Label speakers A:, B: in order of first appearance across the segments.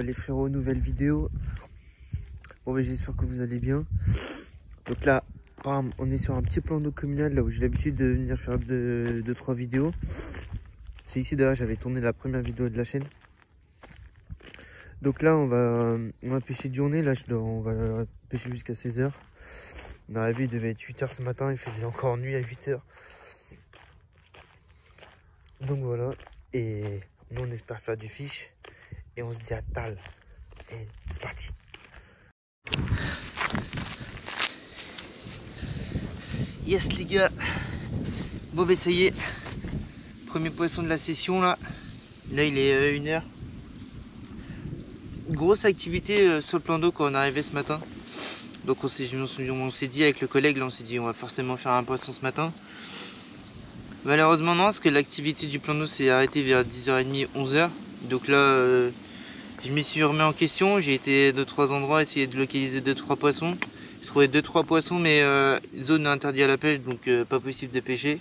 A: les frérots, nouvelle vidéo. Bon bah j'espère que vous allez bien. Donc là, bam, on est sur un petit plan d'eau communal, là où j'ai l'habitude de venir faire 2-3 vidéos. C'est ici d'ailleurs, j'avais tourné la première vidéo de la chaîne. Donc là, on va pêcher de journée. Là, on va pêcher jusqu'à 16 h. On est arrivé, il devait être 8 h ce matin, il faisait encore nuit à 8 h. Donc voilà, et nous on espère faire du fish. Et on se dit à Tal. Et c'est parti. Yes les gars. Bon bah ça y est. Premier poisson de la session là. Là il est 1 h. Grosse activité sur le plan d'eau quand on est arrivé ce matin. Donc on s'est dit avec le collègue, là on s'est dit on va forcément faire un poisson ce matin. Malheureusement non, parce que l'activité du plan d'eau s'est arrêtée vers 10h30, 11 h. Donc là je m'y suis remis en question, j'ai été 2-3 endroits essayer de localiser 2-3 poissons. J'ai trouvé 2-3 poissons mais zone interdite à la pêche, donc pas possible de pêcher.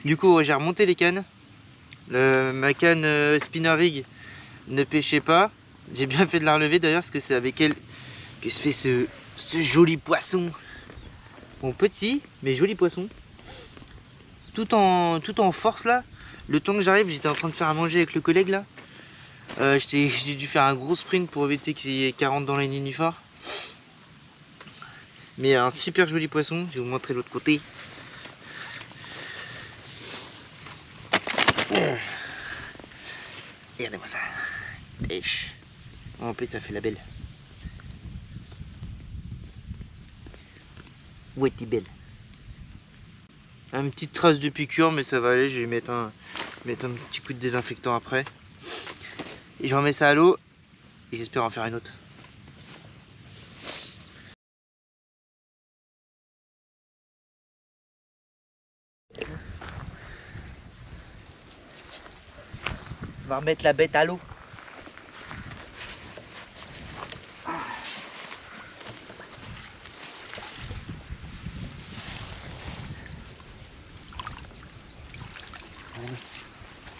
A: Du coup j'ai remonté les cannes. Ma canne spinner rig ne pêchait pas. J'ai bien fait de la relever d'ailleurs parce que c'est avec elle que se fait ce joli poisson. Bon petit mais joli poisson. Tout en force là. Le temps que j'arrive, j'étais en train de faire à manger avec le collègue là. J'ai dû faire un gros sprint pour éviter qu'il y ait 40 dans les nénuphars. Mais un super joli poisson, je vais vous montrer l'autre côté. Regardez-moi ça. Pêche. En plus ça fait la belle. Ouais t'es belle. Une petite trace de piqûre mais ça va aller, je vais mettre un petit coup de désinfectant après. Et je remets ça à l'eau et j'espère en faire une autre. On va remettre la bête à l'eau.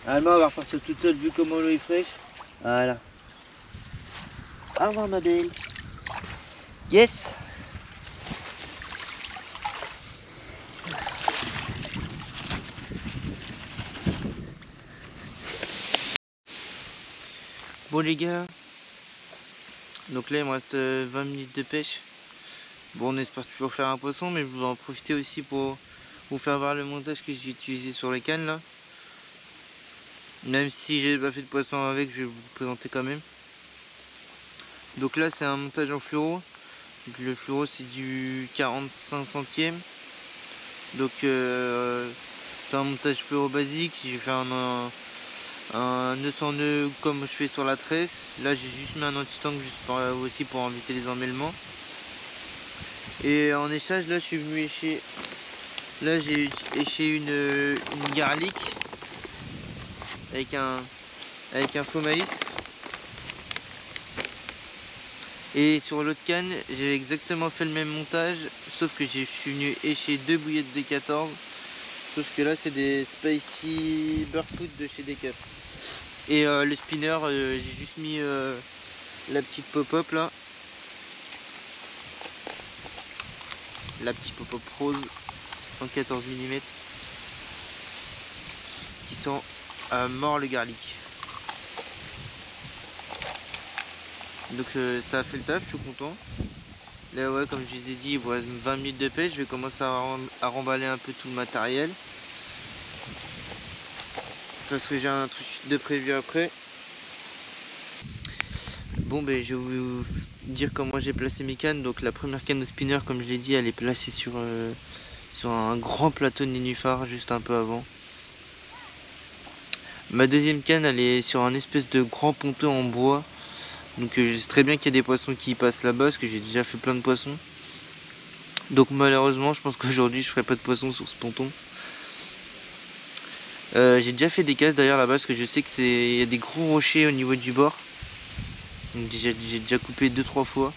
A: Alma va repartir toute seule vu comment l'eau est fraîche. Voilà. Au revoir ma belle. Yes. Bon les gars. Donc là il me reste 20 minutes de pêche. Bon on espère toujours faire un poisson mais je voudrais en profiter aussi pour vous faire voir le montage que j'ai utilisé sur les cannes là. Même si j'ai pas fait de poisson avec, je vais vous le présenter quand même. Donc là c'est un montage en fluoro. Donc, le fluoro c'est du 45 centièmes. Donc c'est un montage fluoro basique. J'ai fait un nœud sans nœud comme je fais sur la tresse. Là j'ai juste mis un anti-tank juste aussi pour éviter les emmêlements. Et en échage là je suis venu écher. Là j'ai éché une garlic avec un faux maïs. Et sur l'autre canne, j'ai exactement fait le même montage, sauf que je suis venu écher 2 bouillettes de 14. Sauf que là, c'est des Spicy Burfoot de chez Decaf. Et le spinner, j'ai juste mis la petite pop-up là. La petite pop-up rose en 14 mm. Qui sent mort le garlic. Donc ça a fait le taf, je suis content. Là ouais, comme je vous ai dit, il vous reste 20 minutes de pêche. Je vais commencer à remballer un peu tout le matériel. Parce que j'ai un truc de prévu après. Bon ben je vais vous dire comment j'ai placé mes cannes. Donc la première canne au spinner, comme je l'ai dit, elle est placée sur un grand plateau de nénuphar juste un peu avant. Ma deuxième canne, elle est sur un espèce de grand ponton en bois. Donc je sais très bien qu'il y a des poissons qui passent là-bas parce que j'ai déjà fait plein de poissons. Donc malheureusement je pense qu'aujourd'hui je ferai pas de poissons sur ce ponton. J'ai déjà fait des casses d'ailleurs là-bas parce que je sais qu'il y a des gros rochers au niveau du bord. Donc j'ai déjà coupé 2-3 fois.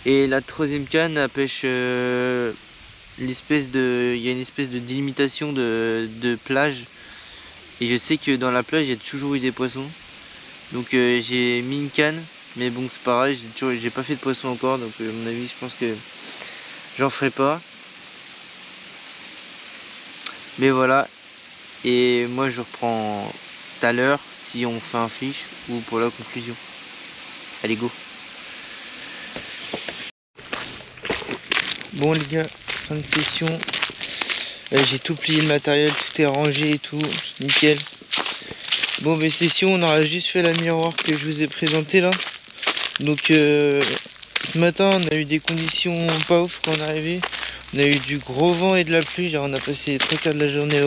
A: Et la troisième canne elle pêche il y a une espèce de délimitation de plage. Et je sais que dans la plage il y a toujours eu des poissons. Donc j'ai mis une canne, mais bon c'est pareil, j'ai pas fait de poisson encore, donc à mon avis je pense que j'en ferai pas. Mais voilà, et moi je reprends tout à l'heure si on fait un fiche ou pour la conclusion. Allez go. Bon les gars, fin de session. J'ai tout plié le matériel, tout est rangé et tout, nickel. Bon mais session, on aura juste fait la miroir que je vous ai présenté là. Donc ce matin on a eu des conditions pas ouf quand on est arrivé. On a eu du gros vent et de la pluie, genre on a passé les 3 quarts de la journée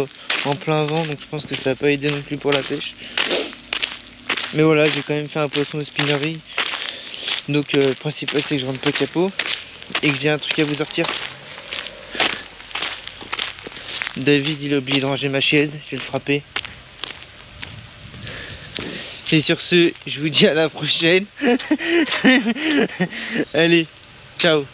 A: en plein vent, donc je pense que ça n'a pas aidé non plus pour la pêche. Mais voilà, j'ai quand même fait un poisson au spinnerie. Donc le principal c'est que je rentre pas capot et que j'ai un truc à vous sortir. David il a oublié de ranger ma chaise, je vais le frapper. Et sur ce, je vous dis à la prochaine. Allez, ciao.